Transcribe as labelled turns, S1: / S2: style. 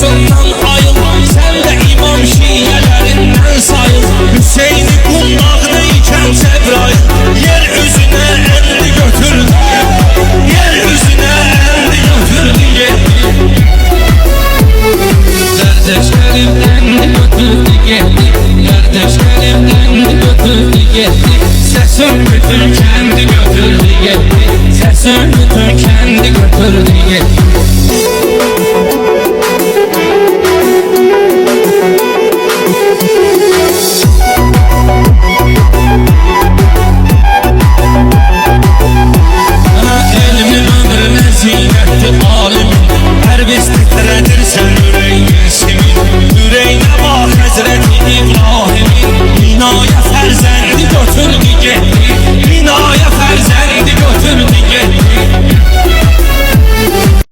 S1: yuvasından ayıl. Sen de imam şiyelerinden sayıl. Hüseyin'i kundağdayken Cebrail yer üzüne elini götürdü. Yer üzüne elini götürdü gitti. Kardeşlerimden götürdü gitti. Kardeşlerimden götürdü gitti. Sesim bütün kendi götürdü gitti. Sesim bütün kendi götürdü gitti. Elmin ömrüne ziynetli alim. Her biz titredi